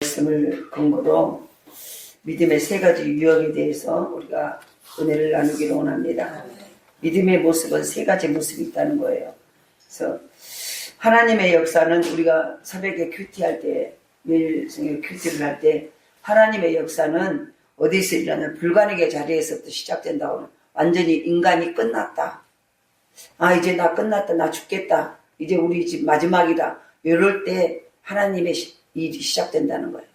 말씀을 근거로 믿음의 세 가지 유형에 대해서 우리가 은혜를 나누기를 원합니다. 믿음의 모습은 세 가지 모습이 있다는 거예요. 그래서 하나님의 역사는 우리가 새벽에 큐티할 때, 매일 생일 큐티를 할 때 하나님의 역사는 어디서 일어나는 불가능의 자리에서부터 시작된다고. 완전히 인간이 끝났다. 아, 이제 나 끝났다. 나 죽겠다. 이제 우리 집 마지막이다. 이럴 때 하나님의 일이 시작된다는 거예요.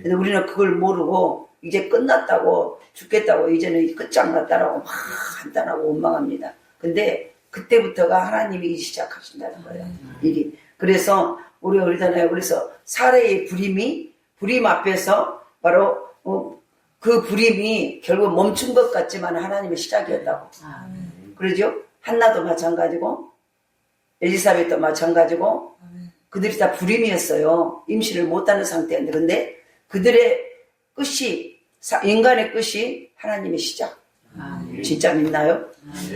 근데 우리는 그걸 모르고 이제 끝났다고, 죽겠다고, 이제는 끝장났다라고 막 한탄하고 원망합니다. 근데 그때부터가 하나님이 일이 시작하신다는 거예요. 일이. 그래서 우리가 그러잖아요. 그래서 사례의 불임 앞에서 바로 그 불임이 결국 멈춘 것 같지만 하나님의 시작이었다고. 그러죠? 한나도 마찬가지고 엘리사벳도 마찬가지고 그들이 다 불임이었어요. 임신을 못하는 상태였는데, 근데 그들의 끝이, 인간의 끝이 하나님의 시작. 진짜 믿나요?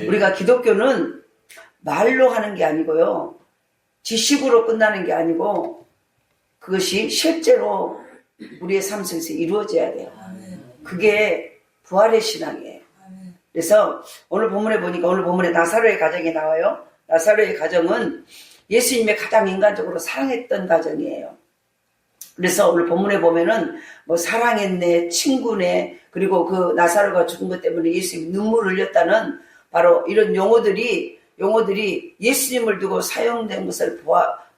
우리가 기독교는 말로 하는 게 아니고요, 지식으로 끝나는 게 아니고 그것이 실제로 우리의 삶 속에서 이루어져야 돼요. 그게 부활의 신앙이에요. 그래서 오늘 본문에 보니까, 오늘 본문에 나사로의 가정이 나와요. 나사로의 가정은 예수님의 가장 인간적으로 사랑했던 가정이에요. 그래서 오늘 본문에 보면은 뭐 사랑했네, 친구네, 그리고 그 나사로가 죽은 것 때문에 예수님이 눈물을 흘렸다는 바로 이런 용어들이 예수님을 두고 사용된 것을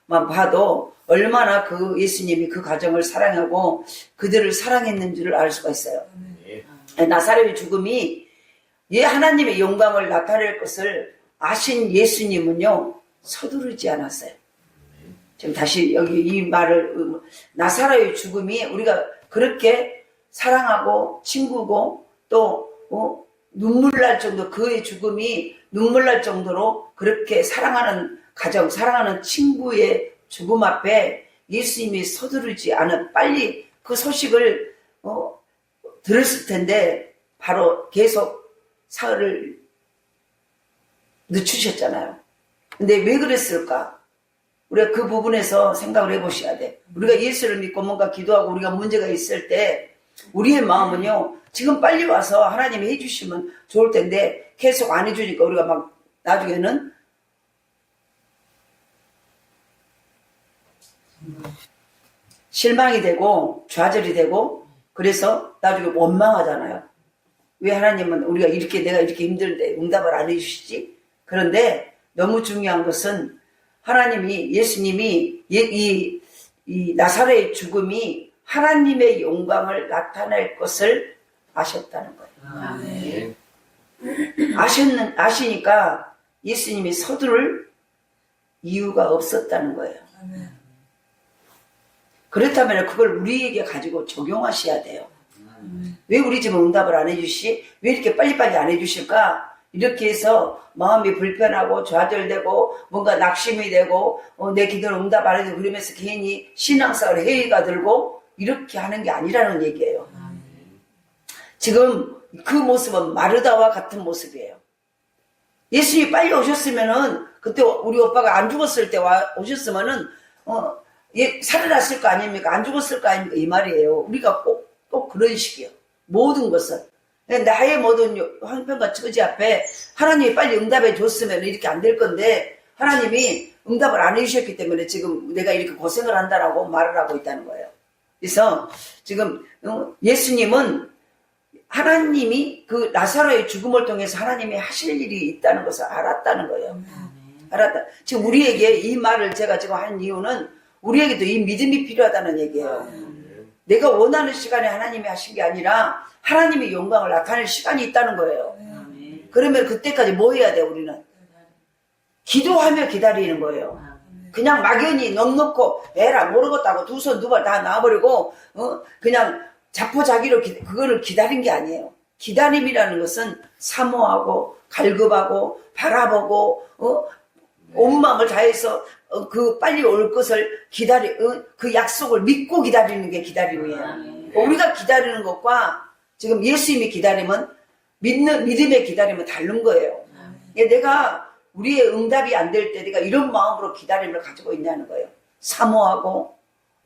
만 봐도 얼마나 그 예수님이 그 가정을 사랑하고 그들을 사랑했는지를 알 수가 있어요. 나사로의 죽음이 하나님의 영광을 나타낼 것을 아신 예수님은요, 서두르지 않았어요. 지금 다시 여기 이 말을, 나사로의 죽음이 우리가 그렇게 사랑하고 친구고 또 눈물 날 정도, 그의 죽음이 눈물 날 정도로 그렇게 사랑하는 가정, 사랑하는 친구의 죽음 앞에 예수님이 서두르지 않은, 빨리 그 소식을 들었을 텐데 바로 계속 사흘을 늦추셨잖아요. 근데 왜 그랬을까? 우리가 그 부분에서 생각을 해보셔야 돼. 우리가 예수를 믿고 뭔가 기도하고 우리가 문제가 있을 때 우리의 마음은요, 지금 빨리 와서 하나님이 해주시면 좋을 텐데 계속 안 해주니까 우리가 막 나중에는 실망이 되고 좌절이 되고, 그래서 나중에 원망하잖아요. 왜 하나님은 우리가 이렇게, 내가 이렇게 힘들는데 응답을 안 해주시지? 그런데 너무 중요한 것은 하나님이, 예수님이 이 나사로의 죽음이 하나님의 영광을 나타낼 것을 아셨다는 거예요. 아시니까 예수님이 서두를 이유가 없었다는 거예요. 그렇다면 그걸 우리에게 가지고 적용하셔야 돼요. 왜 우리 집은 응답을 안 해주시? 왜 이렇게 빨리빨리 안 해주실까? 이렇게 해서 마음이 불편하고 좌절되고 뭔가 낙심이 되고 내 기도를 응답 안 해주고 그러면서 괜히 신앙생활에 회의가 들고 이렇게 하는 게 아니라는 얘기예요. 지금 그 모습은 마르다와 같은 모습이에요. 예수님이 빨리 오셨으면은, 그때 우리 오빠가 안 죽었을 때 오셨으면은 살아났을 거 아닙니까? 안 죽었을 거 아닙니까? 이 말이에요. 우리가 꼭 그런 식이에요. 모든 것은. 나의 모든 형편과 처지 앞에 하나님이 빨리 응답해 줬으면 이렇게 안 될 건데, 하나님이 응답을 안 해주셨기 때문에 지금 내가 이렇게 고생을 한다라고 말을 하고 있다는 거예요. 그래서 지금 예수님은 하나님이 그 나사로의 죽음을 통해서 하나님이 하실 일이 있다는 것을 알았다는 거예요. 알았다. 지금 우리에게 이 말을 제가 지금 한 이유는 우리에게도 이 믿음이 필요하다는 얘기예요. 내가 원하는 시간에 하나님이 하신 게 아니라 하나님의 영광을 나타낼 시간이 있다는 거예요. 그러면 그때까지 뭐 해야 돼, 우리는? 기도하며 기다리는 거예요. 그냥 막연히 넉넉고 에라 모르겠다고 두 손 두 발 다 놔버리고 그냥 자포자기로 그거를 기다린 게 아니에요. 기다림이라는 것은 사모하고 갈급하고 바라보고 온 마음을 다해서 그 빨리 올 것을 그 약속을 믿고 기다리는 게 기다림이에요. 우리가 기다리는 것과 지금 예수님이 기다림은 믿음의 기다림은 다른 거예요. 내가 우리의 응답이 안 될 때 내가 이런 마음으로 기다림을 가지고 있냐는 거예요. 사모하고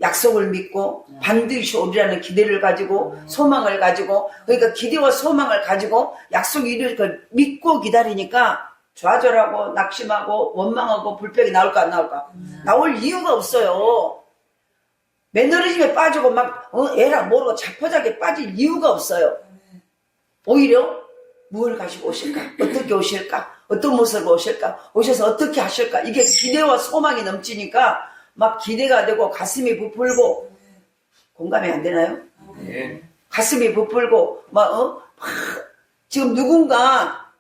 약속을 믿고 반드시 오리라는 기대를 가지고 소망을 가지고, 그러니까 기대와 소망을 가지고 약속이 이룰 걸 믿고 기다리니까 좌절하고 낙심하고 원망하고 불평이 나올까 안 나올까? 나올 이유가 없어요. 매너리즘에 빠지고 막 에라 모르고 자포자기에 빠질 이유가 없어요. 오히려 무엇을 가지고 오실까? 어떻게 오실까? 어떤 모습으로 오실까? 오셔서 어떻게 하실까? 이게 기대와 소망이 넘치니까 막 기대가 되고 가슴이 부풀고, 공감이 안 되나요? 네. 가슴이 부풀고 지금 누군가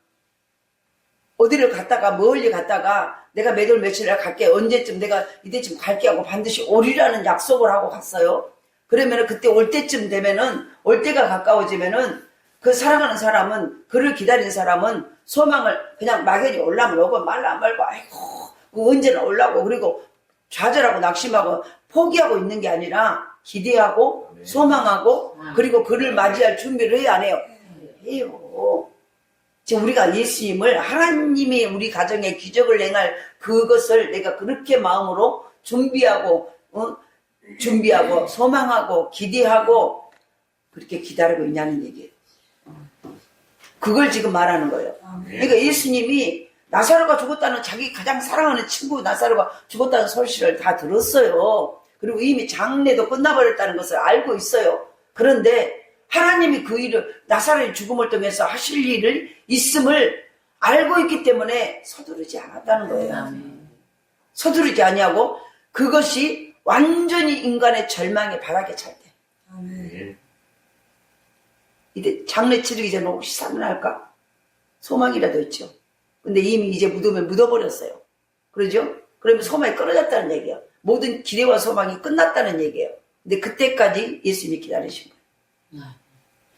어디를 갔다가 멀리 갔다가 내가 몇 월 며칠에 갈게, 언제쯤 내가 이때쯤 갈게 하고 반드시 오리라는 약속을 하고 갔어요. 그러면은 그때 올 때쯤 되면은, 올 때가 가까워지면은 그 사랑하는 사람은, 그를 기다리는 사람은 소망을 그냥 막연히 올라면 오고 말라 안 말고 아이고 언제나 올라고, 그리고 좌절하고 낙심하고 포기하고 있는 게 아니라 기대하고 소망하고, 그리고 그를 맞이할 준비를 해야 안 해요? 해요. 지금 우리가 예수님을, 하나님이 우리 가정에 기적을 행할 그것을 내가 그렇게 마음으로 준비하고 소망하고 기대하고 그렇게 기다리고 있냐는 얘기예요. 그걸 지금 말하는 거예요. 그러니까 예수님이 나사로가 죽었다는, 자기 가장 사랑하는 친구 나사로가 죽었다는 소식을 다 들었어요. 그리고 이미 장례도 끝나버렸다는 것을 알고 있어요. 그런데 하나님이 그 일을, 나사로의 죽음을 통해서 하실 일을 있음을 알고 있기 때문에 서두르지 않았다는 거예요. 서두르지 아니하고 그것이 완전히 인간의 절망의 바닥에 찰 때, 이제 장례 치르기 전에 혹시 살아날까? 소망이라도 있죠. 근데 이미 이제 무덤에 묻어버렸어요. 그러죠? 그러면 소망이 끊어졌다는 얘기예요. 모든 기대와 소망이 끝났다는 얘기예요. 근데 그때까지 예수님이 기다리신 거예요.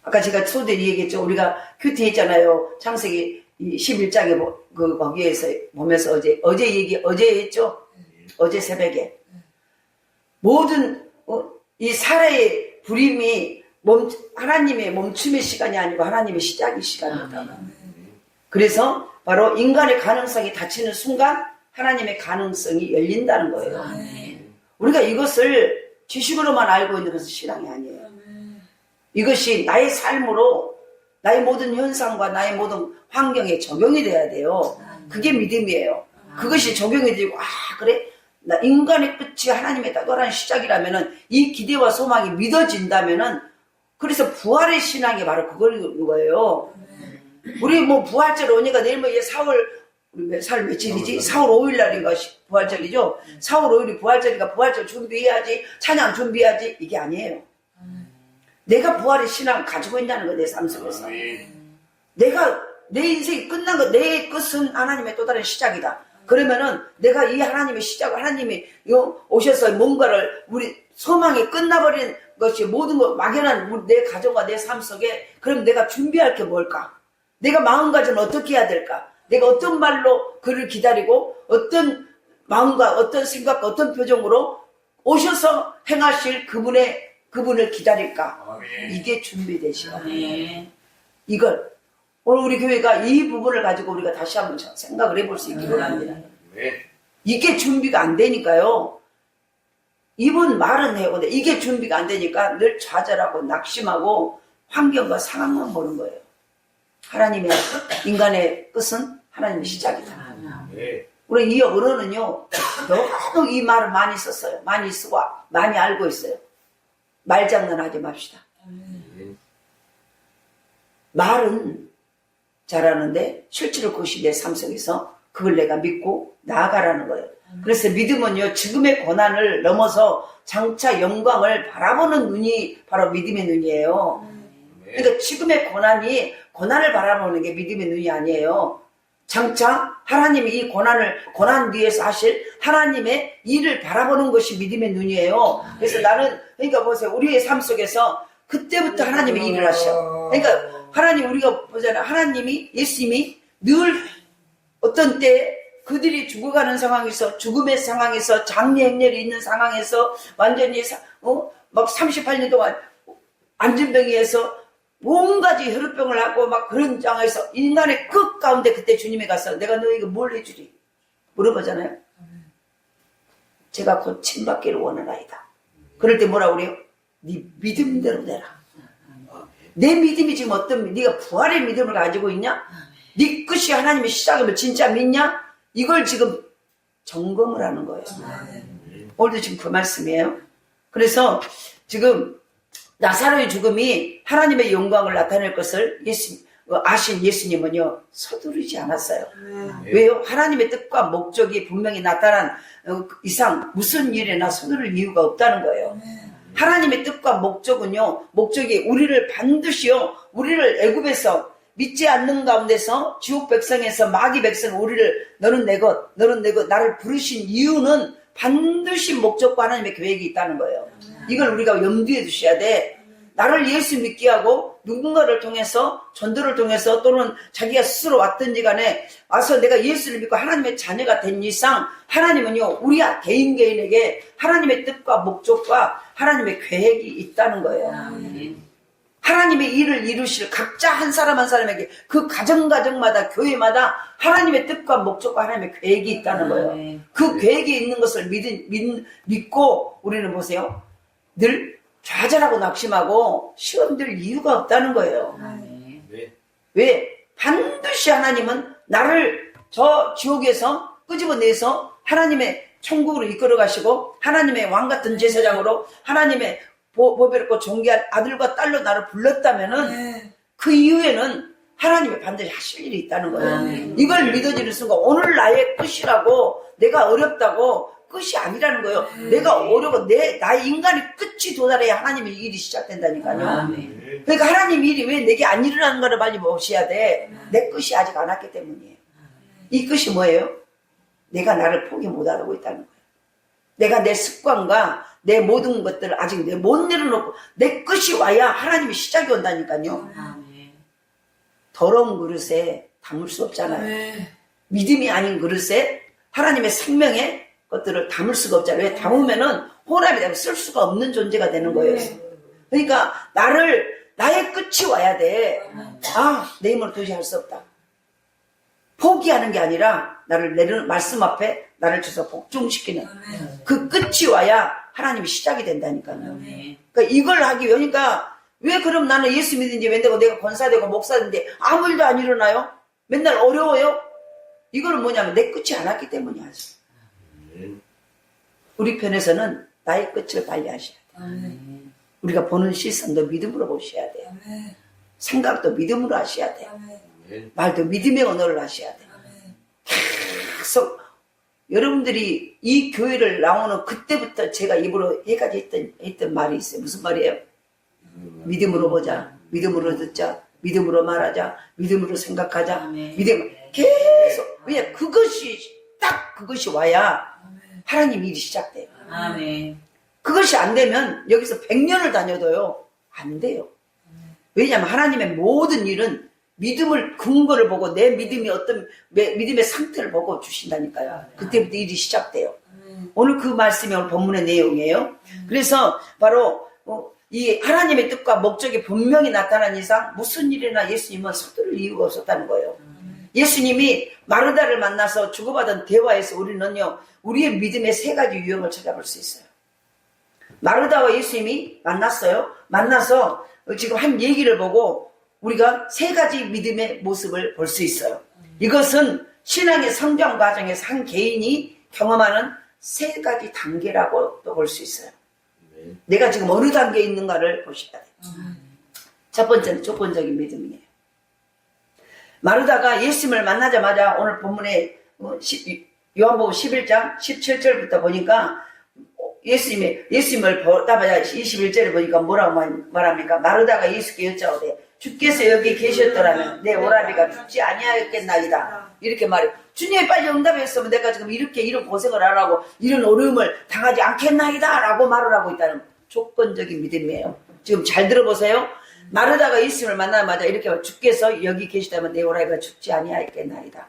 아까 제가 소대리 얘기했죠. 우리가 큐티 했잖아요. 창세기 11장에 거기에서 보면서 어제 했죠. 어제 새벽에. 모든 이 살아의 불임이 하나님의 멈춤의 시간이 아니고 하나님의 시작의 시간이다. 그래서 바로 인간의 가능성이 닫히는 순간 하나님의 가능성이 열린다는 거예요. 우리가 이것을 지식으로만 알고 있는 것은 신앙이 아니에요. 이것이 나의 삶으로, 나의 모든 현상과 나의 모든 환경에 적용이 돼야 돼요. 그게 믿음이에요. 그것이 적용이 되고, 그래? 나 인간의 끝이 하나님의 따돌한 시작이라면은, 이 기대와 소망이 믿어진다면은, 그래서 부활의 신앙이 바로 그거인 거예요. 우리 부활절 오니까 내일 이제 4월 며칠이지? 4월 5일 날인가 부활절이죠? 4월 5일이 부활절이니까 부활절 준비해야지, 찬양 준비해야지, 이게 아니에요. 내가 부활의 신앙을 가지고 있다는 거예요, 내 삶 속에서. 내 인생이 끝난 거, 내 끝은 하나님의 또 다른 시작이다. 그러면은 내가 이 하나님의 시작, 하나님이 오셔서 뭔가를, 우리 소망이 끝나버린 것이 모든 거 막연한 내 가정과 내 삶 속에, 그럼 내가 준비할 게 뭘까? 내가 마음가짐을 어떻게 해야 될까? 내가 어떤 말로 그를 기다리고 어떤 마음과 어떤 생각과 어떤 표정으로 오셔서 행하실 그분을 기다릴까? 이게 준비된 시간이에요. 이걸 오늘 우리 교회가 이 부분을 가지고 우리가 다시 한번 생각을 해볼 수 있기를 합니다. 이게 준비가 안 되니까요. 이분 말은 해요. 근데 이게 준비가 안 되니까 늘 좌절하고 낙심하고 환경과 상황만 보는 거예요. 하나님의, 인간의 끝은 하나님의 시작이다. 우리 이 언어는요, 너무 이 말을 많이 썼어요. 많이 쓰고 많이 알고 있어요. 말장난 하지 맙시다. 말은 잘하는데 실제로 그것이 내 삶 속에서 그걸 내가 믿고 나아가라는 거예요. 그래서 믿음은요, 지금의 고난을 넘어서 장차 영광을 바라보는 눈이 바로 믿음의 눈이에요. 그러니까 지금의 고난을 바라보는 게 믿음의 눈이 아니에요. 장차 하나님이 이 고난 뒤에서 하실 하나님의 일을 바라보는 것이 믿음의 눈이에요. 그래서 나는, 그러니까 보세요. 우리의 삶 속에서 그때부터 하나님의 일을 하셔. 그러니까 하나님, 우리가 보잖아요. 하나님이, 예수님이 늘 어떤 때 그들이 죽어가는 상황에서, 죽음의 상황에서, 장례 행렬이 있는 상황에서 완전히 막 38년 동안 안진병이에서 온가지 혈우병을 하고 막 그런 상황에서 인간의 끝 가운데 그때 주님이 가서 내가 너에게 뭘 해주리? 물어보잖아요. 제가 곧 침받기를 원하나이다. 그럴 때 뭐라고 그래요? 네 믿음대로 되라. 내 믿음이 지금 어떤, 네가 부활의 믿음을 가지고 있냐? 네 끝이 하나님의 시작이면 진짜 믿냐? 이걸 지금 점검을 하는 거예요. 오늘도 지금 그 말씀이에요. 그래서 지금 나사로의 죽음이 하나님의 영광을 나타낼 것을 아신 예수님은요 서두르지 않았어요. 왜요? 하나님의 뜻과 목적이 분명히 나타난 이상 무슨 일에나 서두를 이유가 없다는 거예요. 하나님의 뜻과 목적은요, 목적이 우리를 반드시요, 우리를 애굽에서 믿지 않는 가운데서 지옥 백성에서 마귀 백성 우리를 너는 내 것 나를 부르신 이유는 반드시 목적과 하나님의 계획이 있다는 거예요. 이걸 우리가 염두에 두셔야 돼. 나를 예수 믿게 하고 누군가를 통해서 전도를 통해서 또는 자기가 스스로 왔든지 간에 와서 내가 예수를 믿고 하나님의 자녀가 된 이상 하나님은요 우리 개인에게 하나님의 뜻과 목적과 하나님의 계획이 있다는 거예요. 하나님의 일을 이루실 각자 한 사람 한 사람에게 그 가정마다 교회마다 하나님의 뜻과 목적과 하나님의 계획이 있다는 거예요. 그 계획이 있는 것을 믿고 우리는 보세요. 늘 좌절하고 낙심하고 시험될 이유가 없다는 거예요. 왜? 반드시 하나님은 나를 저 지옥에서 끄집어내서 하나님의 천국으로 이끌어 가시고 하나님의 왕 같은 제사장으로 하나님의 보배롭고 존귀한 아들과 딸로 나를 불렀다면은 그 이후에는 하나님이 반드시 하실 일이 있다는 거예요. 이걸 믿어지는 순간 오늘 나의 끝이라고 내가 어렵다고 끝이 아니라는 거예요. 내가 어려워 나의 인간의 끝이 도달해야 하나님의 일이 시작된다니까요. 그러니까 하나님 일이 왜 내게 안 일어나는 거를 빨리 보셔야 돼. 내 끝이 아직 안 왔기 때문이에요. 이 끝이 뭐예요? 내가 나를 포기 못하고 있다는 거예요. 내가 내 습관과 내 모든 것들을 아직 못 내려놓고 내 끝이 와야 하나님의 시작이 온다니까요. 더러운 그릇에 담을 수 없잖아요. 믿음이 아닌 그릇에 하나님의 생명의 것들을 담을 수가 없잖아요. 왜? 담으면은 혼합이 되면 쓸 수가 없는 존재가 되는 거예요. 그러니까 나의 끝이 와야 돼. 내 힘으로 도저히 할 수 없다. 포기하는 게 아니라 나를 말씀 앞에 나를 줘서 복종시키는 그 끝이 와야 하나님이 시작이 된다니까요. 그러니까 이걸 하기 위해 그러니까 왜 그럼 나는 예수 믿는지 왜 내가 권사되고 목사인데 아무 일도 안 일어나요? 맨날 어려워요? 이거는 뭐냐면 내 끝이 안 왔기 때문이야. 우리 편에서는 나의 끝을 빨리 하셔야 돼요. 우리가 보는 시선도 믿음으로 보셔야 돼요. 생각도 믿음으로 하셔야 돼요. 말도 믿음의 언어를 하셔야 돼요. 계속 여러분들이 이 교회를 나오는 그때부터 제가 입으로 해까지 했던 말이 있어요. 무슨 말이에요? 믿음으로 보자, 믿음으로 듣자, 믿음으로 말하자, 믿음으로 생각하자, 믿음 계속. 왜냐 그것이 와야 하나님 일이 시작돼요. 그것이 안 되면 여기서 100년을 다녀도요 안 돼요. 왜냐하면 하나님의 모든 일은 믿음을 근거를 보고 내 믿음이 어떤 믿음의 상태를 보고 주신다니까요. 그때부터 일이 시작돼요. 오늘 그 말씀이 오늘 본문의 내용이에요. 그래서 바로 이 하나님의 뜻과 목적이 분명히 나타난 이상 무슨 일이나 예수님은 서두를 이유가 없었다는 거예요. 예수님이 마르다를 만나서 주고받은 대화에서 우리는요 우리의 믿음의 세 가지 유형을 찾아볼 수 있어요. 마르다와 예수님이 만났어요. 만나서 지금 한 얘기를 보고 우리가 세 가지 믿음의 모습을 볼 수 있어요. 이것은 신앙의 성장 과정에서 한 개인이 경험하는 세 가지 단계라고 또 볼 수 있어요. 내가 지금 어느 단계에 있는가를 보셔야 돼요. 첫 번째는 조건적인 믿음이에요. 마르다가 예수님을 만나자마자 오늘 본문에 요한복음 11장 17절부터 보니까 예수님을 보다마자 21절에 보니까 뭐라고 말합니까? 마르다가 예수께 여짜오되 주께서 여기 계셨더라면 내 오라비가 죽지 아니하였겠나이다. 이렇게 말해요. 주님이 빨리 응답했으면 내가 지금 이런 고생을 안 하고 이런 어려움을 당하지 않겠나이다 라고 말을 하고 있다는 조건적인 믿음이에요. 지금 잘 들어보세요. 마르다가 예수님을 만나자마자 이렇게 주께서 여기 계시다면 내 오라비가 죽지 아니하였겠나이다.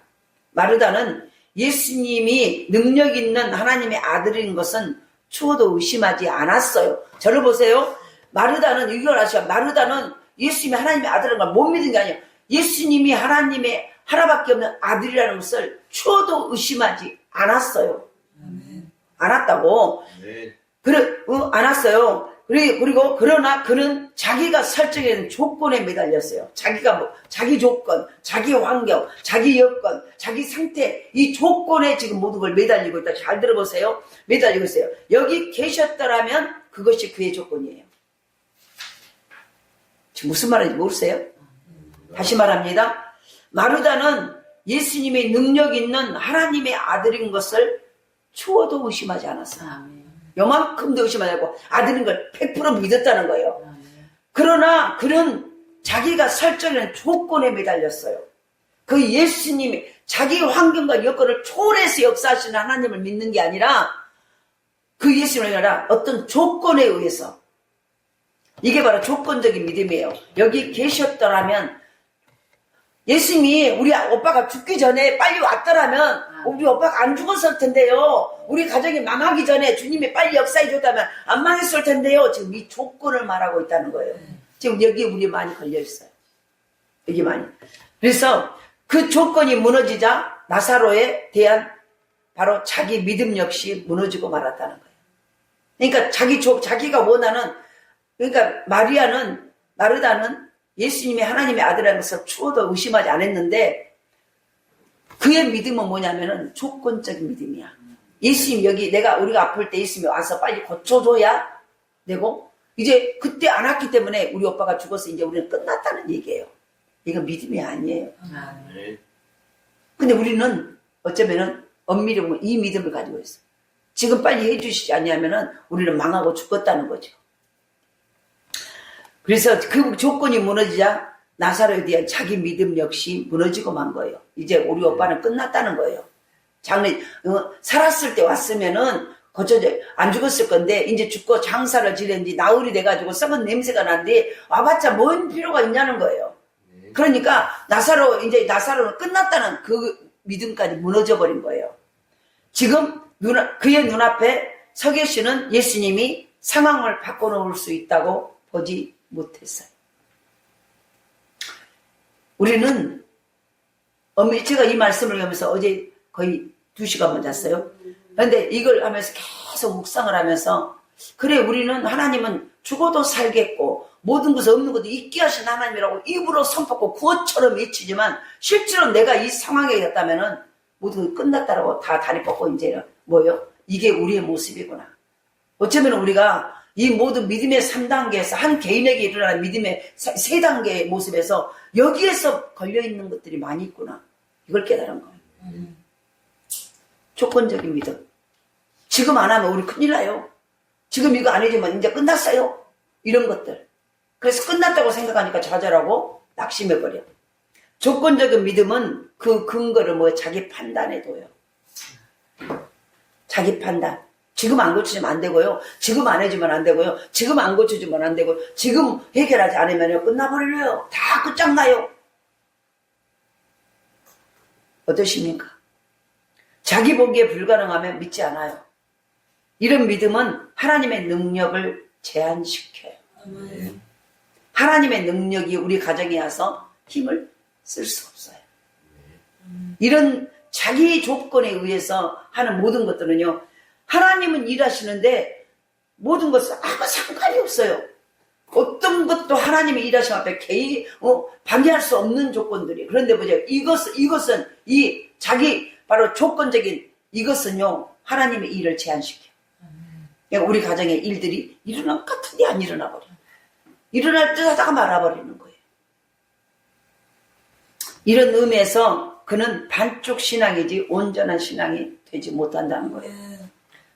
마르다는 예수님이 능력 있는 하나님의 아들인 것은 추호도 의심하지 않았어요. 저를 보세요. 마르다는 이걸 아시죠? 마르다는 예수님이 하나님의 아들인 걸 못 믿은 게 아니에요. 예수님이 하나님의 하나밖에 없는 아들이라는 것을 추호도 의심하지 않았어요. 않았다고. 안 왔어요. 그리고 그러나 그는 자기가 설정해둔 조건에 매달렸어요. 자기 조건, 자기 환경, 자기 여건, 자기 상태, 이 조건에 지금 모든 걸 매달리고 있다. 잘 들어보세요. 매달리고 있어요. 여기 계셨더라면 그것이 그의 조건이에요. 지금 무슨 말인지 모르세요? 다시 말합니다. 마르다는 예수님의 능력 있는 하나님의 아들인 것을 추워도 의심하지 않았어요. 요만큼도 의심하지 않고 아들인 걸 100% 믿었다는 거예요. 그러나 그는 자기가 설정한 조건에 매달렸어요. 그 예수님이 자기 환경과 여건을 초월해서 역사하시는 하나님을 믿는 게 아니라 그 예수님이 아니라 어떤 조건에 의해서, 이게 바로 조건적인 믿음이에요. 여기 계셨더라면, 예수님이 우리 오빠가 죽기 전에 빨리 왔더라면 우리 오빠가 안 죽었을 텐데요. 우리 가정이 망하기 전에 주님이 빨리 역사해 줬다면 안 망했을 텐데요. 지금 이 조건을 말하고 있다는 거예요. 지금 여기 우리 많이 걸려 있어요. 여기 많이. 그래서 그 조건이 무너지자 나사로에 대한 바로 자기 믿음 역시 무너지고 말았다는 거예요. 그러니까 자기가 원하는, 그러니까 마르다는 예수님이 하나님의 아들이라는 것을 추워도 의심하지 않았는데, 그의 믿음은 뭐냐면은 조건적인 믿음이야. 예수님 우리가 아플 때 예수님이 와서 빨리 고쳐줘야 되고, 이제 그때 안 왔기 때문에 우리 오빠가 죽어서 이제 우리는 끝났다는 얘기예요. 이건 믿음이 아니에요. 근데 우리는 어쩌면은 엄밀히 보면 이 믿음을 가지고 있어. 지금 빨리 해주시지 않냐면은 우리는 망하고 죽었다는 거죠. 그래서 그 조건이 무너지자 나사로에 대한 자기 믿음 역시 무너지고 만 거예요. 이제 우리 오빠는 끝났다는 거예요. 살았을 때 왔으면은 고쳐져 안 죽었을 건데, 이제 죽고 장사를 지냈는지 나흘이 돼가지고 썩은 냄새가 난데 와봤자 뭔 필요가 있냐는 거예요. 그러니까 나사로는 끝났다는 그 믿음까지 무너져 버린 거예요. 지금 그의 눈앞에 서 계시는 예수님이 상황을 바꿔놓을 수 있다고 보지 못했어요. 우리는, 제가 이 말씀을 하면서 어제 거의 2시간만 잤어요. 그런데 이걸 하면서 계속 묵상을 하면서, 그래, 하나님은 죽어도 살겠고 모든 것을 없는 것도 있게 하신 하나님이라고 입으로 선포하고 구호처럼 외치지만, 실제로 내가 이 상황에 있다면은 모든 것이 끝났다라고 다 다리 뻗고 이제는 뭐예요? 이게 우리의 모습이구나. 어쩌면 우리가 이 모든 믿음의 3단계에서 한 개인에게 일어나는 믿음의 3단계의 모습에서 여기에서 걸려있는 것들이 많이 있구나. 이걸 깨달은 거예요. 조건적인 믿음. 지금 안 하면 우리 큰일 나요. 지금 이거 안 해주면 이제 끝났어요. 이런 것들. 그래서 끝났다고 생각하니까 좌절하고 낙심해버려. 조건적인 믿음은 그 근거를 자기 판단에 둬요. 자기 판단. 지금 안 고쳐주면 안 되고요. 지금 안 해주면 안 되고요. 지금 안 고쳐주면 안 되고, 지금 해결하지 않으면 끝나버려요. 다 끝장나요. 어떠십니까? 자기 보기에 불가능하면 믿지 않아요. 이런 믿음은 하나님의 능력을 제한시켜요. 하나님의 능력이 우리 가정에 와서 힘을 쓸 수 없어요. 이런 자기 조건에 의해서 하는 모든 것들은요, 하나님은 일하시는데 모든 것은 아무 상관이 없어요. 어떤 것도 하나님의 일하심 앞에 방해할 수 없는 조건들이. 그런데 보세요. 이것은 이 자기 바로 조건적인 이것은요, 하나님의 일을 제한시켜요. 그러니까 우리 가정의 일들이 일어날 것 같은데 안 일어나 버려. 일어날 듯 하다가 말아버리는 거예요. 이런 의미에서 그는 반쪽 신앙이지 온전한 신앙이 되지 못한다는 거예요.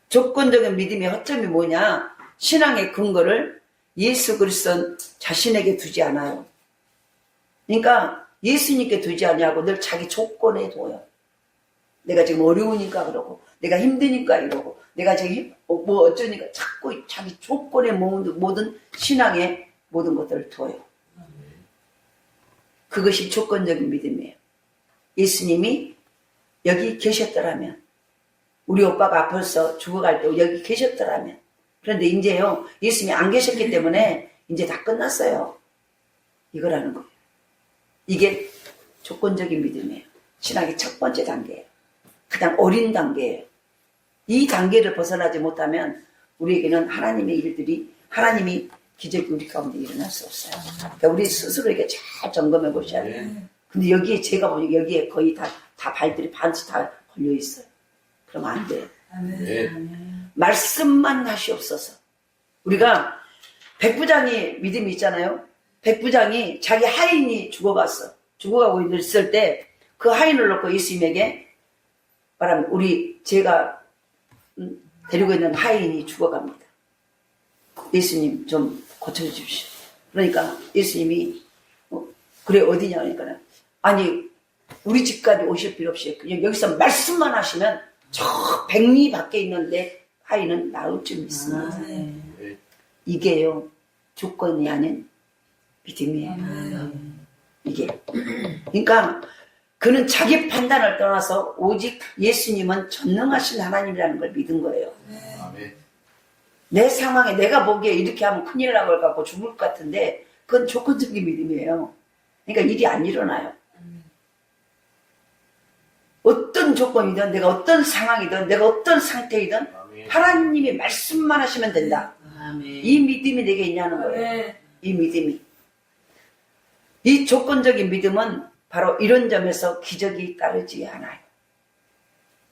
조건적인 믿음의 허점이 뭐냐? 신앙의 근거를 예수 그리스도 자신에게 두지 않아요. 그러니까 예수님께 두지 않냐고 늘 자기 조건에 둬요. 내가 지금 어려우니까 그러고, 내가 힘드니까 이러고, 내가 지금 어쩌니까 자꾸 자기 조건에 모든 신앙의 모든 것들을 둬요. 그것이 조건적인 믿음이에요. 예수님이 여기 계셨더라면, 우리 오빠가 아파서 죽어갈 때 여기 계셨더라면, 그런데 이제요, 예수님이 안 계셨기 때문에 이제 다 끝났어요. 이거라는 거예요. 이게 조건적인 믿음이에요. 신학의 첫 번째 단계예요. 가장 어린 단계예요. 이 단계를 벗어나지 못하면 우리에게는 하나님의 일들이, 하나님이 기적이 우리 가운데 일어날 수 없어요. 그러니까 우리 스스로에게 잘 점검해 보셔야 돼요. 근데 여기에 제가 보니까 여기에 거의 다 발들이 반씩 다 걸려 있어요. 그러면 안 돼요. 말씀만 하시옵소서. 우리가 백부장이 믿음이 있잖아요. 백부장이 자기 하인이 죽어갔어. 죽어가고 있을 때 그 하인을 놓고 예수님에게 말하면 제가 데리고 있는 하인이 죽어갑니다. 예수님 좀 고쳐주십시오. 그러니까 예수님이 그래 어디냐 그러니까 아니 우리 집까지 오실 필요 없이 그냥 여기서 말씀만 하시면 저 백리 밖에 있는데 하인은 나을 줄 믿습니다. 이게요 조건이 아닌 믿음이에요. 이게 그러니까 그는 자기 판단을 떠나서 오직 예수님은 전능하신 하나님이라는 걸 믿은 거예요. 내 상황에 내가 보기에 이렇게 하면 큰일 날 것 같고 죽을 것 같은데 그건 조건적인 믿음이에요. 그러니까 일이 안 일어나요. 어떤 조건이든 내가 어떤 상황이든 내가 어떤 상태이든 하나님이 말씀만 하시면 된다. 이 믿음이 내게 있냐는 거예요. 이 믿음이. 이 조건적인 믿음은 바로 이런 점에서 기적이 따르지 않아요.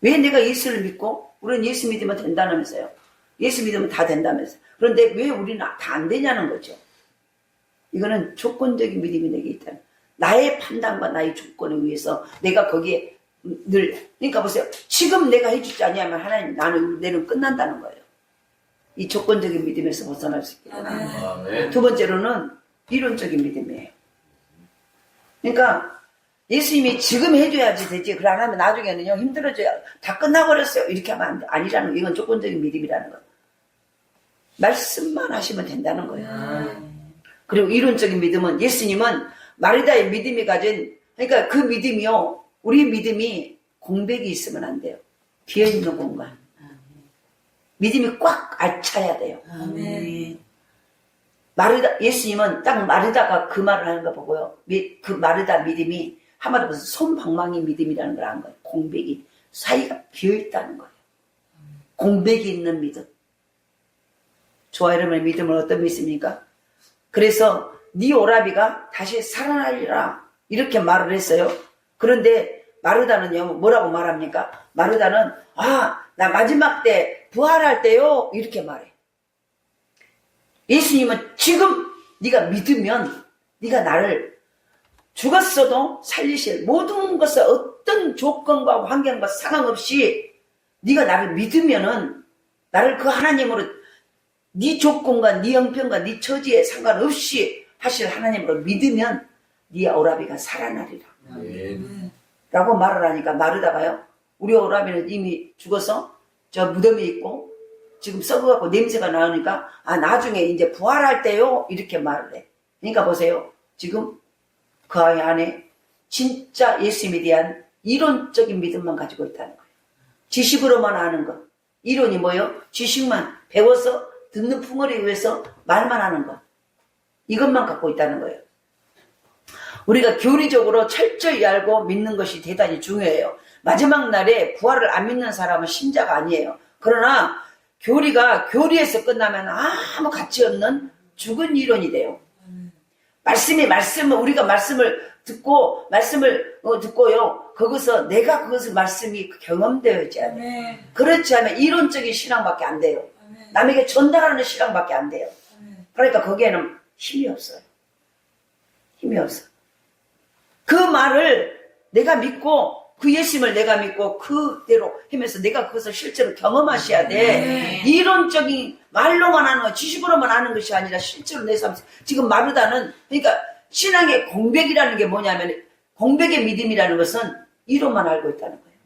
왜 내가 예수를 믿고 우리는 예수 믿으면 된다면서요. 예수 믿으면 다 된다면서요. 그런데 왜 우리는 다 안 되냐는 거죠. 이거는 조건적인 믿음이 내게 있다는 나의 판단과 나의 조건에 의해서 내가 거기에 늘 그러니까 보세요. 지금 내가 해주지 않냐면 하나님 내는 끝난다는 거예요. 이 조건적인 믿음에서 벗어날 수 있게 되는. 두 번째로는 이론적인 믿음이에요. 그러니까 예수님이 지금 해줘야지 되지. 그래 안 하면 나중에는요 힘들어져요. 다 끝나버렸어요. 이렇게 하면 안 돼. 아니라는 거. 이건 조건적인 믿음이라는 거. 말씀만 하시면 된다는 거예요. 그리고 이론적인 믿음은 예수님은 마리다의 믿음이 가진 그러니까 그 믿음이요. 우리 믿음이 공백이 있으면 안 돼요. 비어있는 공간. 믿음이 꽉 알차야 돼요. 예수님은 딱 마르다가 그 말을 하는 거 보고요. 그 마르다 믿음이 한마디로 해서 솜방망이 믿음이라는 걸 한 거예요. 공백이 사이가 비어있다는 거예요. 공백이 있는 믿음. 저와 여러분의 믿음은 어떤 믿음입니까? 그래서 네 오라비가 다시 살아나리라 이렇게 말을 했어요. 그런데 마르다는요 뭐라고 말합니까? 마르다는 나 마지막 때 부활할 때요 이렇게 말해. 예수님은 지금 네가 믿으면 네가 나를 죽었어도 살리실 모든 것을 어떤 조건과 환경과 상관없이 네가 나를 믿으면은 나를 그 하나님으로 네 조건과 네 형편과 네 처지에 상관없이 하실 하나님으로 믿으면 네 오라비가 살아나리라 라고 말을 하니까 마르다가요 우리 오라비는 이미 죽어서 저 무덤에 있고 지금 썩어갖고 냄새가 나니까 나중에 이제 부활할 때요 이렇게 말을 해. 그러니까 보세요. 지금 그 아이 안에 진짜 예수님에 대한 이론적인 믿음만 가지고 있다는 거예요. 지식으로만 아는 것. 이론이 뭐예요? 지식만 배워서 듣는 풍어에 의해서 말만 하는 것. 이것만 갖고 있다는 거예요. 우리가 교리적으로 철저히 알고 믿는 것이 대단히 중요해요. 마지막 날에 부활을 안 믿는 사람은 신자가 아니에요. 그러나 교리에서 끝나면 아무 가치 없는 죽은 이론이 돼요. 우리가 말씀을 듣고요. 거기서 내가 말씀이 경험되어야지 돼요. 그렇지 않으면 이론적인 신앙밖에 안 돼요. 남에게 전달하는 신앙밖에 안 돼요. 그러니까 거기에는 힘이 없어요. 힘이 없어. 그 말을 내가 믿고 그 예수님을 내가 믿고 그대로 하면서 내가 그것을 실제로 경험하셔야 돼. 이론적인 말로만 하는 거, 지식으로만 하는 것이 아니라 실제로 내 삶에서 지금 마르다는 그러니까 신앙의 공백이라는 게 뭐냐면 공백의 믿음이라는 것은 이론만 알고 있다는 거예요.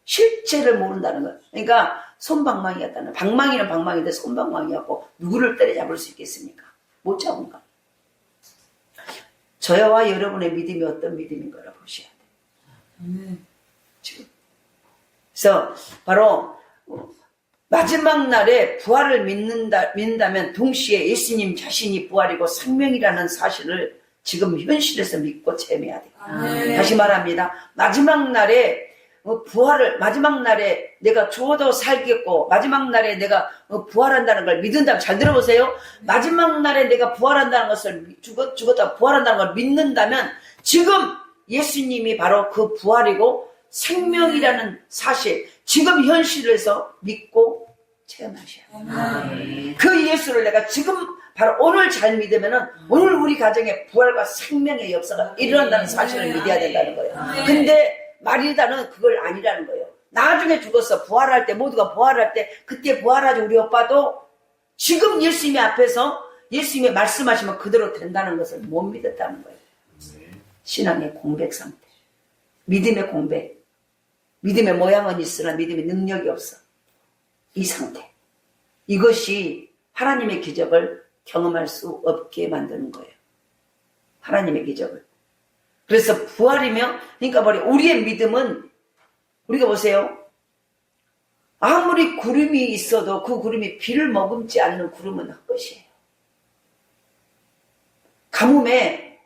실체를 모른다는 거예요. 그러니까 솜방망이였다는 방망이는 방망이인데 솜방망이였고 누구를 때려잡을 수 있겠습니까? 못 잡은가? 저와 여러분의 믿음이 어떤 믿음인 거라 보셔야 돼요. 지금. 그래서 바로 마지막 날에 부활을 믿는다면 동시에 예수님 자신이 부활이고 생명이라는 사실을 지금 현실에서 믿고 체험해야 돼요. 다시 말합니다. 마지막 날에 부활을 마지막 날에 내가 죽어도 살겠고 마지막 날에 내가 부활한다는 걸 믿는다면, 잘 들어보세요. 마지막 날에 내가 부활한다는 것을, 죽었다 부활한다는 걸 믿는다면 지금 예수님이 바로 그 부활이고 생명이라는 사실, 지금 현실에서 믿고 체험하셔야 돼요. 그 예수를 내가 지금 바로 오늘 잘 믿으면은 오늘 우리 가정에 부활과 생명의 역사가 일어난다는 사실을 믿어야 된다는 거예요. 근데 말이다는 그걸 아니라는 거예요. 나중에 죽어서 부활할 때, 모두가 부활할 때 그때 부활하지. 우리 오빠도 지금 예수님의 앞에서 예수님이 말씀하시면 그대로 된다는 것을 못 믿었다는 거예요. 신앙의 공백 상태, 믿음의 공백. 믿음의 모양은 있으나 믿음의 능력이 없어. 이 상태, 이것이 하나님의 기적을 경험할 수 없게 만드는 거예요. 하나님의 기적을. 그래서 부활이며, 그러니까 우리의 믿음은, 우리가 보세요. 아무리 구름이 있어도 그 구름이 비를 머금지 않는 구름은 헛것이에요. 가뭄에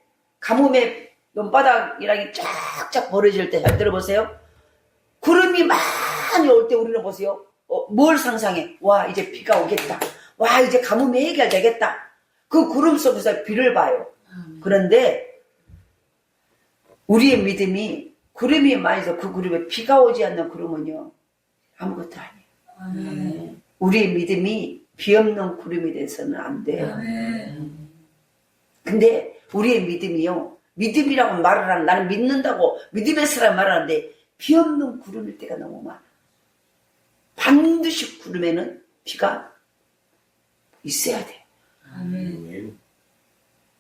논바닥이랑이 쫙쫙 벌어질 때, 잘 들어보세요. 구름이 많이 올 때 우리는 보세요. 뭘 상상해? 와, 이제 비가 오겠다. 와, 이제 가뭄이 해결되겠다. 그 구름 속에서 비를 봐요. 그런데 우리의 믿음이 구름이 많이 있어. 그 구름에 비가 오지 않는 구름은요, 아무것도 아니에요. 우리의 믿음이 비 없는 구름이 돼서는 안 돼요. 근데 우리의 믿음이요, 믿음이라고 말을 하는, 나는 믿는다고 믿음의 사람 말하는데 비 없는 구름일 때가 너무 많아. 반드시 구름에는 비가 있어야 돼.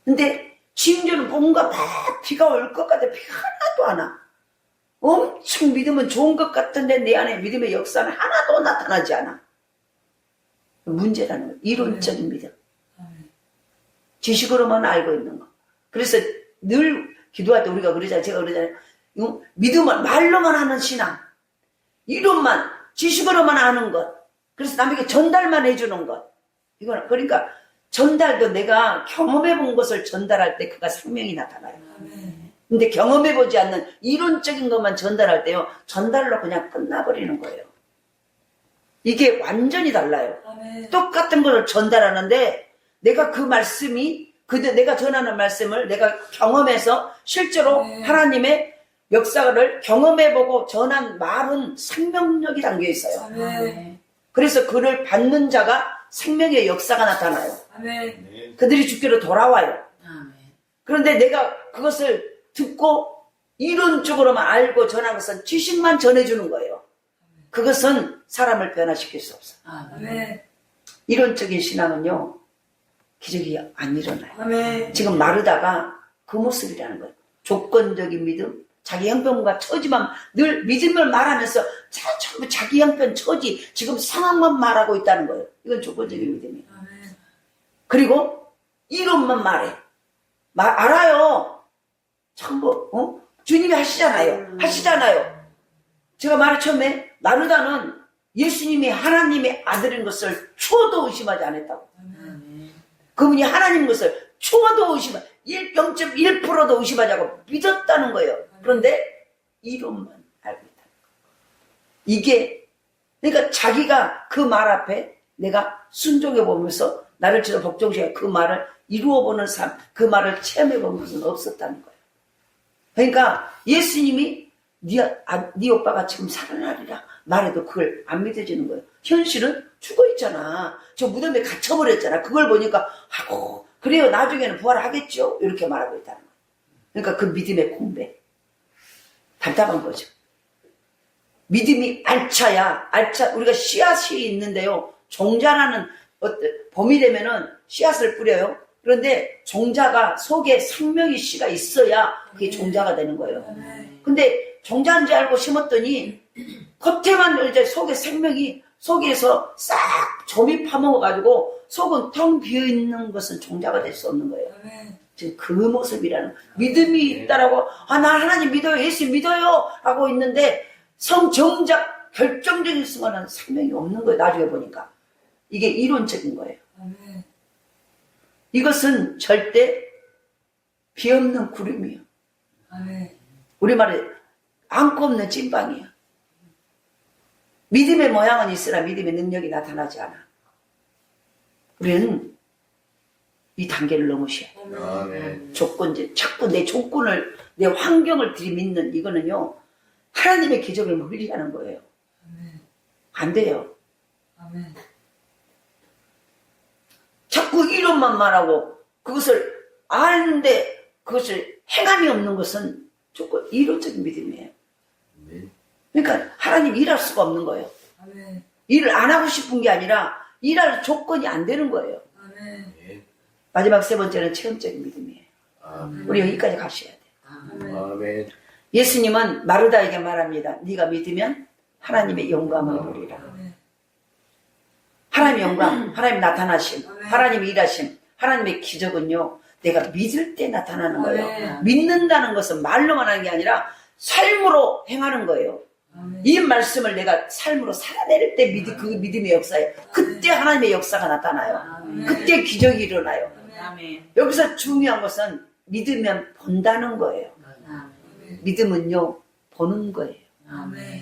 근데 심지어는 뭔가 막 비가 올 것 같아. 비가 하나도 안 와. 엄청 믿으면 좋은 것 같은데 내 안에 믿음의 역사는 하나도 나타나지 않아. 문제라는 거야. 이론적인 믿음. 지식으로만 알고 있는 거. 그래서 늘 기도할 때 우리가 그러잖아요. 제가 그러잖아요. 믿음을 말로만 하는 신앙, 이론만, 지식으로만 아는 것, 그래서 남에게 전달만 해주는 것. 이거는, 그러니까 전달도 내가 경험해 본 것을 전달할 때 그가 생명이 나타나요. 근데 경험해 보지 않는 이론적인 것만 전달할 때요, 전달로 그냥 끝나버리는 거예요. 이게 완전히 달라요. 똑같은 것을 전달하는데 내가 그 말씀이, 내가 전하는 말씀을 내가 경험해서 실제로 하나님의 역사를 경험해보고 전한 말은 생명력이 담겨 있어요. 그래서 그를 받는 자가 생명의 역사가 나타나요. 그들이 주께로 돌아와요. 그런데 내가 그것을 듣고 이론적으로만 알고 전한 것은 지식만 전해주는 거예요. 그것은 사람을 변화시킬 수 없어요. 이론적인 신앙은요, 기적이 안 일어나요. 지금 마르다가 그 모습이라는 거예요. 조건적인 믿음, 자기 형편과 처지만 늘 믿음을 말하면서 전부 자기 형편, 처지, 지금 상황만 말하고 있다는 거예요. 이건 조건적인 믿음이에요. 그리고 이론만 말해. 알아요. 전부 주님이 하시잖아요. 제가 말을 처음에 마르다는 예수님이 하나님의 아들인 것을 추워도 의심하지 않았다고. 그분이 하나님 것을 추워도 0.1%도 의심하지 않고 믿었다는 거예요. 그런데 이론만 알고 있다. 이게, 그러니까 자기가 그 말 앞에 내가 순종해 보면서 나를 지도 복종시켜 그 말을 이루어 보는 삶, 그 말을 체험해 본 것은 없었다는 거예요. 그러니까 예수님이 네 오빠가 지금 살아나리라 말해도 그걸 안 믿어지는 거예요. 현실은 죽어 있잖아. 저 무덤에 갇혀버렸잖아. 그걸 보니까 하고 그래요. 나중에는 부활하겠죠. 이렇게 말하고 있다는 거예요. 그러니까 그 믿음의 공백. 답답한 거죠. 믿음이 우리가 씨앗이 있는데요. 종자라는 봄이 되면은 씨앗을 뿌려요. 그런데 종자가 속에 생명의 씨가 있어야 그게 종자가 되는 거예요. 근데 종자인 줄 알고 심었더니 겉에만 이제 속에 생명이 속에서 싹 점이 파먹어가지고 속은 텅 비어있는 것은 종자가 될 수 없는 거예요. 지금 그 모습이라는 믿음이 있다라고 나 하나님 믿어요, 예수 믿어요 하고 있는데 정작 결정적인 순간은 생명이 없는 거예요. 나중에 보니까 이게 이론적인 거예요. 이것은 절대 비 없는 구름이에요. 우리말에 안고 없는 찐빵이에요. 믿음의 모양은 있으나 믿음의 능력이 나타나지 않아. 우리는 이 단계를 넘으셔야 돼. 조건제, 자꾸 내 조건을, 내 환경을 들이밀는 이거는요, 하나님의 기적을 멀리하는 거예요. 안 돼요. 자꾸 이론만 말하고 그것을 아는데 그것을 행함이 없는 것은 조건 이론적인 믿음이에요. 그러니까 하나님 일할 수가 없는 거예요. 일을 안 하고 싶은 게 아니라 일할 조건이 안 되는 거예요. 마지막 세 번째는 체험적인 믿음이에요. 우리 여기까지 가셔야 돼요. 예수님은 마르다에게 말합니다. 네가 믿으면 하나님의 영광을 보리라. 하나님의 영광, 하나님 나타나심, 하나님의 일하심, 하나님의 기적은요, 내가 믿을 때 나타나는 거예요. 믿는다는 것은 말로만 하는 게 아니라 삶으로 행하는 거예요. 이 말씀을 내가 삶으로 살아낼 때 그 믿음의 역사예요. 그때 하나님의 역사가 나타나요. 그때 기적이 일어나요. 여기서 중요한 것은 믿으면 본다는 거예요. 믿음은요, 보는 거예요.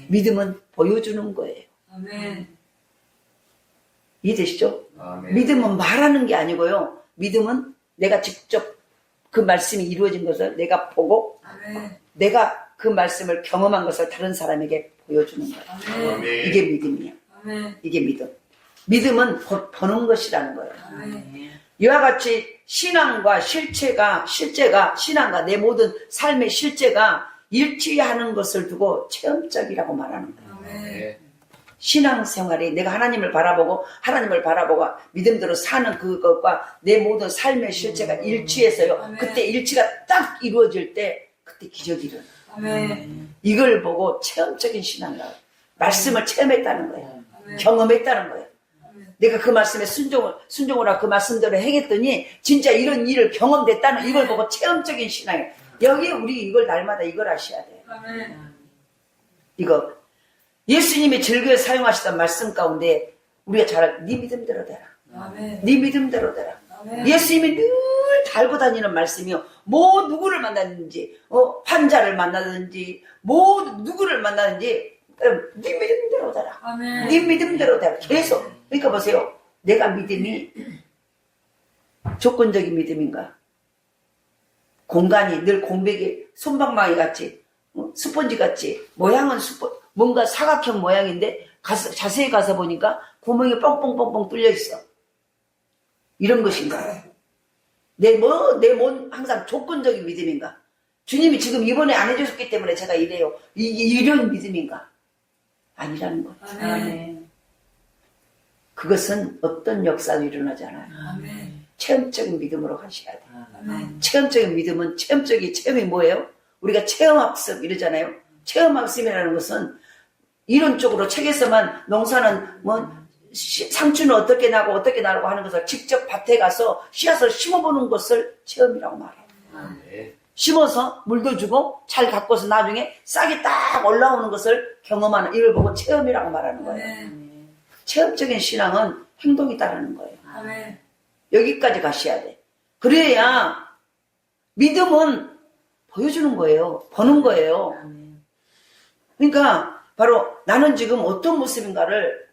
믿음은 보여주는 거예요. 이해되시죠? 믿음은 말하는 게 아니고요. 믿음은 내가 직접 그 말씀이 이루어진 것을 내가 보고 내가 그 말씀을 경험한 것을 다른 사람에게 보여주는 거예요. 이게 믿음이에요. 이게 믿음. 믿음은 보는 것이라는 거예요. 이와 같이 신앙과 실제가 신앙과 내 모든 삶의 실제가 일치하는 것을 두고 체험적이라고 말하는 거예요. 신앙생활이 내가 하나님을 바라보고 믿음대로 사는 그것과 내 모든 삶의 실제가 일치해서요. 그때 일치가 딱 이루어질 때 그때 기적이 일어나요. 이걸 보고 체험적인 신앙이라고 말씀을 체험했다는 거예요. 경험했다는 거예요. 내가 그 말씀에 순종을 하고 그 말씀대로 행했더니 진짜 이런 일을 경험됐다는 이걸 보고 체험적인 신앙이에요. 여기 우리 이걸 날마다 이걸 아셔야 돼요. 이거 예수님이 즐겨 사용하시던 말씀 가운데 우리가 잘 네 믿음대로 되라. 네 믿음대로 되라. 예수님이 늘 달고 다니는 말씀이요. 뭐 누구를 만나든지 환자를 만나든지 뭐 누구를 만나든지 네 믿음대로 되라. 네 믿음대로 되라. 계속. 그러니까 보세요. 내가 믿음이 조건적인 믿음인가? 공간이 늘 공백이 솜방망이 같이 스펀지 같이 모양은 뭔가 사각형 모양인데 자세히 가서 보니까 구멍이 뻥뻥뻥뻥 뚫려 있어. 이런 것인가? 내 몸 항상 조건적인 믿음인가? 주님이 지금 이번에 안 해주셨기 때문에 제가 이래요. 이런 믿음인가? 아니라는 거예요. 그것은 어떤 역사도 일어나지 않아요. 체험적인 믿음으로 가셔야 돼요. 체험적인 믿음은 체험이 뭐예요? 우리가 체험학습 이러잖아요. 체험학습이라는 것은 이론적으로 책에서만 농사는 상추는 어떻게 나고 어떻게 나고 하는 것을 직접 밭에 가서 씨앗을 심어보는 것을 체험이라고 말해요. 심어서 물도 주고 잘 가꿔서 나중에 싹이 딱 올라오는 것을 경험하는 이걸 보고 체험이라고 말하는 거예요. 체험적인 신앙은 행동이 따르는 거예요. 여기까지 가셔야 돼. 그래야 믿음은 보여주는 거예요. 보는 거예요. 그러니까 바로 나는 지금 어떤 모습인가를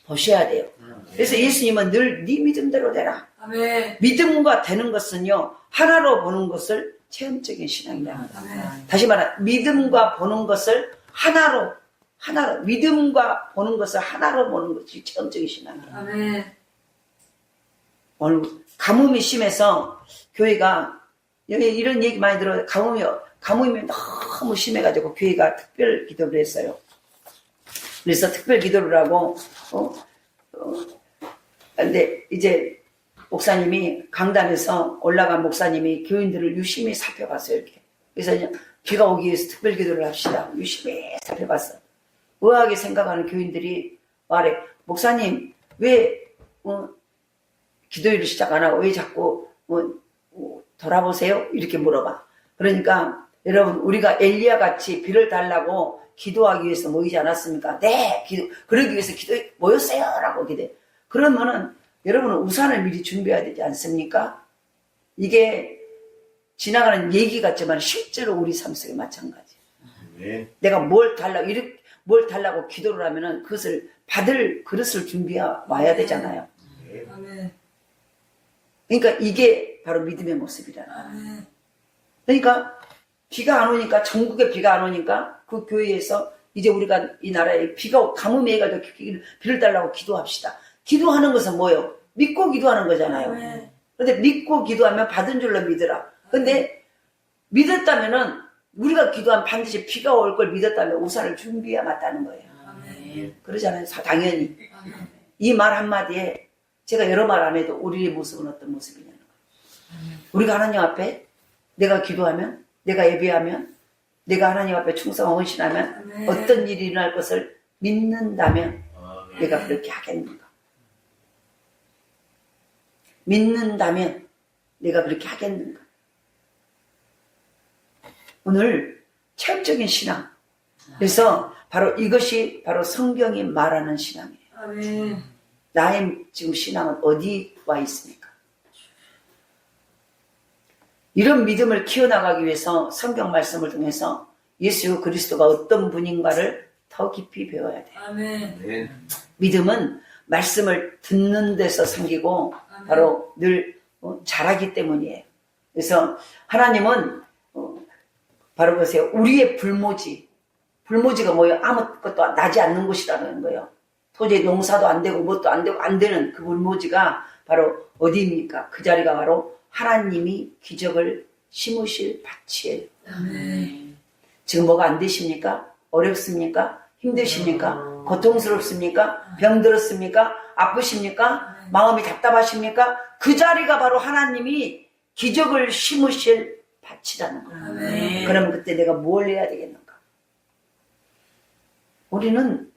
보셔야 돼요. 그래서 예수님은 늘 네 믿음대로 되라. 믿음과 되는 것은요. 하나로 보는 것을 체험적인 신앙이라고 합니다. 다시 말해 믿음과 보는 것을 하나로 믿음과 보는 것을 하나로 보는 것이 체험적인 신앙이에요. 오늘 가뭄이 심해서 교회가 여기 이런 얘기 많이 들어요. 가뭄이 너무 심해가지고 교회가 특별 기도를 했어요. 그래서 특별 기도를 하고 근데 이제 목사님이 강단에서 올라간 목사님이 교인들을 유심히 살펴봤어요. 이렇게. 그래서 비가 오기 위해서 특별 기도를 합시다. 유심히 살펴봤어. 의아하게 생각하는 교인들이 말해, 목사님 왜 기도일을 시작 안 하고 왜 자꾸 돌아보세요? 이렇게 물어봐. 그러니까 여러분 우리가 엘리야 같이 비를 달라고 기도하기 위해서 모이지 않았습니까? 네, 그러기 위해서 기도에 모였어요 라고 기도해. 그러면은 여러분은 우산을 미리 준비해야 되지 않습니까? 이게 지나가는 얘기 같지만 실제로 우리 삶 속에 마찬가지예요. 내가 뭘 달라고 이렇게 뭘 달라고 기도를 하면은 그것을 받을 그릇을 준비해 와야 되잖아요. 아멘. 그러니까 이게 바로 믿음의 모습이라는 거예요. 아멘. 그러니까 비가 안 오니까, 전국에 비가 안 오니까 그 교회에서 이제 우리가 이 나라에 비가 가뭄이 해가지고 비를 달라고 기도합시다. 기도하는 것은 뭐예요? 믿고 기도하는 거잖아요. 아멘. 근데 믿고 기도하면 받은 줄로 믿으라. 근데 믿었다면은 우리가 기도하면 반드시 비가 올 걸 믿었다면 우산을 준비해야 맞다는 거예요. 아멘. 그러잖아요. 당연히. 아멘. 이 말 한마디에 제가 여러 말 안 해도 우리의 모습은 어떤 모습이냐는 거예요. 우리가 하나님 앞에 내가 기도하면, 내가 예배하면, 내가 하나님 앞에 충성하고 헌신하면 아멘. 어떤 일이 일어날 것을 믿는다면 내가 그렇게 하겠는가? 믿는다면 내가 그렇게 하겠는가? 오늘 체험적인 신앙. 그래서 바로 이것이 바로 성경이 말하는 신앙이에요. 아멘. 나의 지금 신앙은 어디 와 있습니까? 이런 믿음을 키워나가기 위해서 성경 말씀을 통해서 예수 그리스도가 어떤 분인가를 더 깊이 배워야 돼요. 아멘. 믿음은 말씀을 듣는 데서 생기고 바로 늘 자라기 때문이에요. 그래서 하나님은 바로 보세요. 우리의 불모지가 뭐예요? 아무것도 나지 않는 곳이라는 거예요. 도저히 농사도 안 되고 뭣도 안 되고 안 되는 그 불모지가 바로 어디입니까? 그 자리가 바로 하나님이 기적을 심으실 밭이에요. 아멘. 지금 뭐가 안 되십니까? 어렵습니까? 힘드십니까? 고통스럽습니까? 병들었습니까? 아프십니까? 마음이 답답하십니까? 그 자리가 바로 하나님이 기적을 심으실 밭이라는 거예요. 아멘. 그러면 그때 내가 뭘 해야 되겠는가? 우리는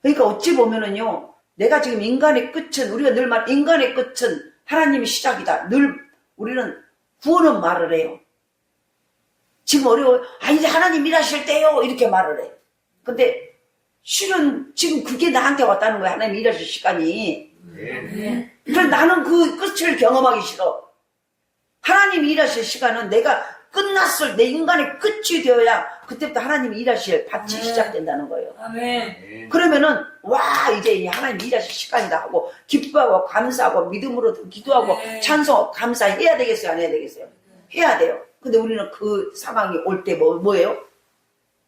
그러니까 어찌 보면은요, 내가 지금 인간의 끝은, 우리가 늘 말, 인간의 끝은 하나님이 시작이다. 늘 우리는 구원은 말을 해요. 지금 어려워요. 이제 하나님 일하실 때요. 이렇게 말을 해. 근데 실은 지금 그게 나한테 왔다는 거야. 하나님 일하실 시간이. 아멘. 그래서 나는 그 끝을 경험하기 싫어. 하나님 일하실 시간은 내가 끝났을 내 인간의 끝이 되어야 그때부터 하나님이 일하실 밭이 시작된다는 거예요. 아멘. 그러면은 와 이제 하나님 일하실 시간이다 하고 기뻐하고 감사하고 믿음으로 기도하고 네. 찬송하고 감사해야 되겠어요? 안 해야 되겠어요? 해야 돼요. 근데 우리는 그 상황이 올 때 뭐예요?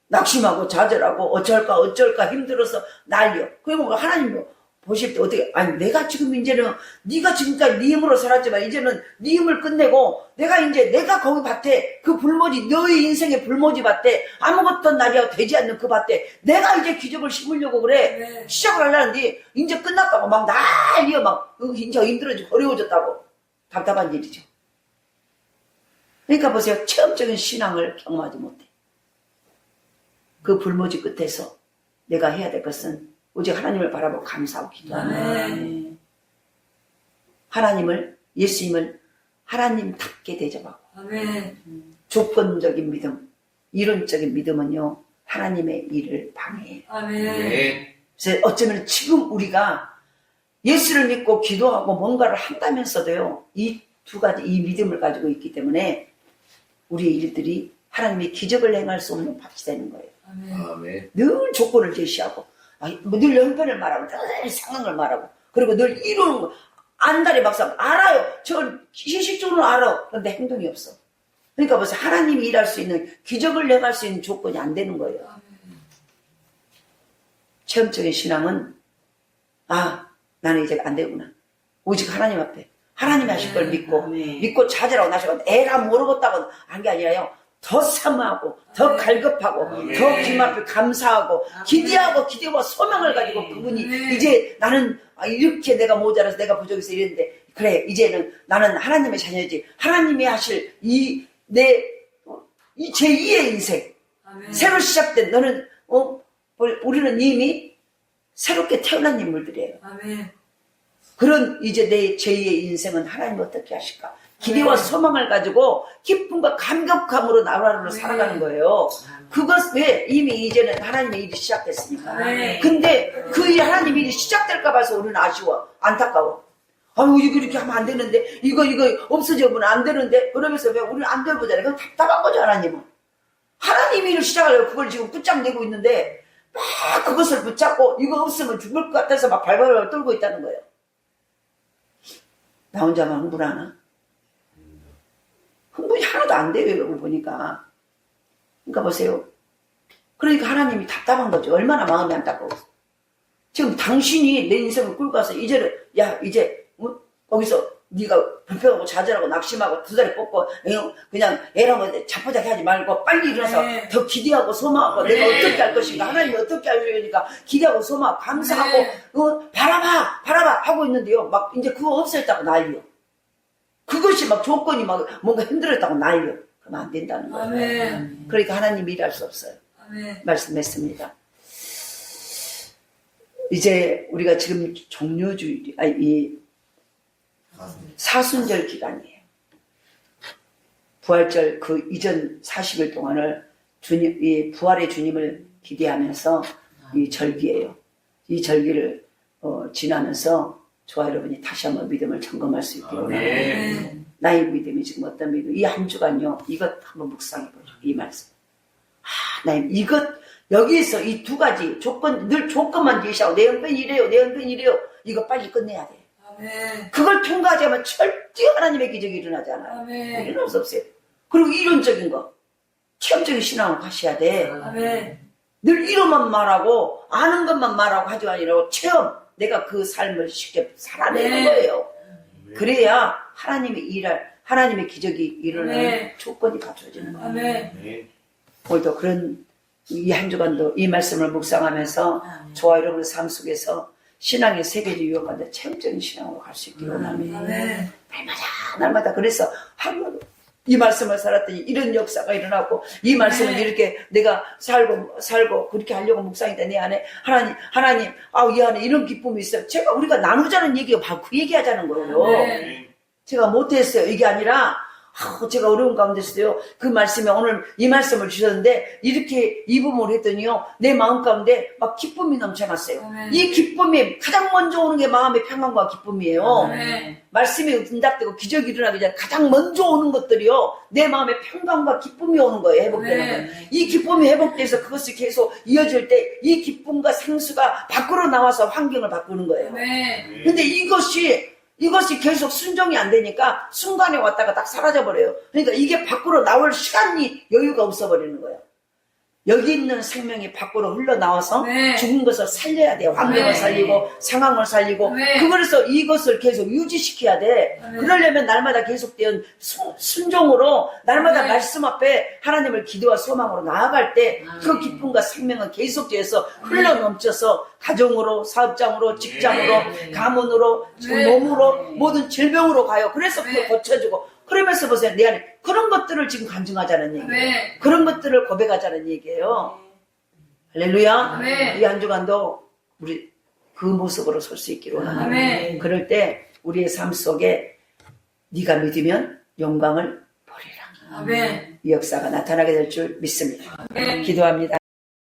낙심하고 좌절하고 어쩔까 힘들어서 난리요. 그러면 하나님 보실 때 어떻게, 내가 지금 이제는 네가 지금까지 네 힘으로 살았지만 이제는 네 힘을 끝내고 내가 거기 밭에 그 불모지, 너의 인생의 불모지 밭에 아무것도 나리가 되지 않는 그 밭에 내가 이제 기적을 심으려고 그래. 네. 시작을 하려는데 이제 끝났다고 막 난리야 막 이제 힘들어지고 어려워졌다고. 답답한 일이죠. 그러니까 보세요. 체험적인 신앙을 경험하지 못해. 그 불모지 끝에서 내가 해야 될 것은 오직 하나님을 바라보고 감사하고 기도하는 거예요. 하나님을, 예수님을 하나님답게 대접하고. 아멘. 조건적인 믿음, 이론적인 믿음은요, 하나님의 일을 방해해요. 아멘. 그래서 어쩌면 지금 우리가 예수를 믿고 기도하고 뭔가를 한다면서도요, 이 두 가지, 이 믿음을 가지고 있기 때문에 우리의 일들이 하나님의 기적을 행할 수 없는 밭이 되는 거예요. 아멘. 늘 조건을 제시하고, 늘 형편을 말하고, 늘 상황을 말하고, 그리고 늘 이루는 거, 안달이 막상 알아요. 저 신식적으로 알아. 그런데 행동이 없어. 그러니까 벌써 하나님이 일할 수 있는, 기적을 행할 수 있는 조건이 안 되는 거예요. 체험적인 신앙은, 나는 이제 안 되구나. 오직 하나님 앞에. 하나님이 하실 걸 믿고 찾으라고 나시고, 에라 모르겠다고 한 게 아니라요. 더 사모하고, 더 갈급하고, 더 기막히고 감사하고, 기대하고 소명을 가지고 그분이 이제 나는 이렇게 내가 모자라서 내가 부족해서 이랬는데, 그래, 이제는 나는 하나님의 자녀지. 하나님이 하실 이 제2의 인생. 새로 시작된 너는, 우리는 이미 새롭게 태어난 인물들이에요. 아멘. 그런 이제 내 제2의 인생은 하나님 어떻게 하실까? 기대와 소망을 가지고 기쁨과 감격함으로 나라를 살아가는 거예요. 그것 왜 이미 이제는 하나님의 일이 시작됐으니까. 근데 그 일 하나님의 일이 시작될까 봐서 우리는 아쉬워. 안타까워. 이거 이렇게 하면 안 되는데 이거 없어져보면 안 되는데 그러면서 왜 우리는 안 되보잖아요. 그건 답답한 거죠. 하나님은. 하나님의 일을 시작하려고 그걸 지금 끝장내고 있는데 막 그것을 붙잡고 이거 없으면 죽을 것 같아서 막 발발을 떨고 있다는 거예요. 나 혼자만 흥분하나? 흥분이 하나도 안 돼요, 여러분 보니까. 그러니까 보세요. 그러니까 하나님이 답답한 거죠. 얼마나 마음이 안타까워. 지금 당신이 내 인생을 끌고 가서 이제는 이제 거기서 네가 불평하고 좌절하고 낙심하고 두 다리 뻗고 그냥 애랑 자포자기 하지 말고 빨리 일어나서 네. 더 기대하고 소망하고 네. 내가 어떻게 할 것인가 하나님이 어떻게 하려니까 기대하고 소망하고 감사하고 네. 바라봐 하고 있는데요. 막 이제 그거 없어졌다고 난리요. 그것이 막 조건이 막 뭔가 힘들었다고 난리요. 그러면 안 된다는 거예요. 아멘. 그러니까 하나님이 일할 수 없어요. 아멘. 말씀했습니다. 이제 우리가 지금 종료주일, 이 사순절 기간이에요. 부활절 그 이전 40일 동안을 이 부활의 주님을 기대하면서 이 절기예요. 이 절기를 지나면서 저와 여러분이 다시 한번 믿음을 점검할 수 있기를 원합니다. 아멘. 나의 믿음이 지금 어떤 믿음? 이 한 주간요, 이것 한번 묵상해 보죠. 이 말씀. 나의 이것 여기에서 이 두 가지 조건 늘 조건만 제시하고 내 형편이 이래요, 내 형편이 이래요. 이거 빨리 끝내야 돼. 아멘. 그걸 통과하지 않으면 절대 하나님의 기적이 일어나지 않아요. 아멘. 일어날 수 없어요. 그리고 이론적인 거, 체험적인 신앙을 하셔야 돼. 아멘. 늘 이론만 말하고 아는 것만 말하고 하지 아니라 체험, 내가 그 삶을 쉽게 살아내는 네. 거예요. 그래야 하나님의 기적이 일어나는 네. 조건이 갖춰지는 거예요. 아멘. 오늘도 그런 이 한 주간도 이 말씀을 묵상하면서 저와 여러분의 삶 속에서 신앙의 세계를 유혹하는데 체험적인 신앙으로 갈 수 있기를 원합니다. 아멘. 날마다 그래서 하루라도 이 말씀을 살았더니 이런 역사가 일어나고 이 말씀을 네. 이렇게 내가 살고 그렇게 하려고 묵상했다 내 안에 하나님 이 안에 이런 기쁨이 있어요. 우리가 나누자는 얘기가 바로 그 얘기하자는 거예요. 네. 제가 못했어요. 이게 아니라 제가 어려운 가운데서도요. 그 말씀에 오늘 이 말씀을 주셨는데 이렇게 입음을 했더니요. 내 마음 가운데 막 기쁨이 넘쳐났어요. 아멘. 이 기쁨이 가장 먼저 오는 게 마음의 평안과 기쁨이에요. 아멘. 말씀이 응답되고 기적이 일어나기 전에 가장 먼저 오는 것들이요. 내 마음의 평강과 기쁨이 오는 거예요. 회복되는 거예요. 이 기쁨이 회복돼서 그것이 계속 이어질 때 이 기쁨과 생수가 밖으로 나와서 환경을 바꾸는 거예요. 아멘. 근데 이것이 계속 순종이 안 되니까 순간에 왔다가 딱 사라져버려요. 그러니까 이게 밖으로 나올 시간이 여유가 없어버리는 거예요. 여기 있는 생명이 밖으로 흘러나와서 네. 죽은 것을 살려야 돼요. 환경을 네. 살리고 상황을 살리고 네. 그래서 이것을 계속 유지시켜야 돼. 네. 그러려면 날마다 계속된 순종으로 날마다 네. 말씀 앞에 하나님을 기도와 소망으로 나아갈 때 그 네. 기쁨과 생명은 계속돼서 흘러넘쳐서 가정으로 사업장으로 직장으로 네. 가문으로 네. 몸으로 모든 질병으로 가요. 그래서 그게 네. 고쳐지고 그러면서 보세요. 내 안에 그런 것들을 지금 간증하자는 얘기예요. 네. 그런 것들을 고백하자는 얘기예요. 할렐루야. 네. 이 한 주간도 우리 그 모습으로 설 수 있기를 원합니다. 네. 그럴 때 우리의 삶 속에 네가 믿으면 영광을 보리라. 아멘. 이 역사가 나타나게 될 줄 믿습니다. 네. 기도합니다.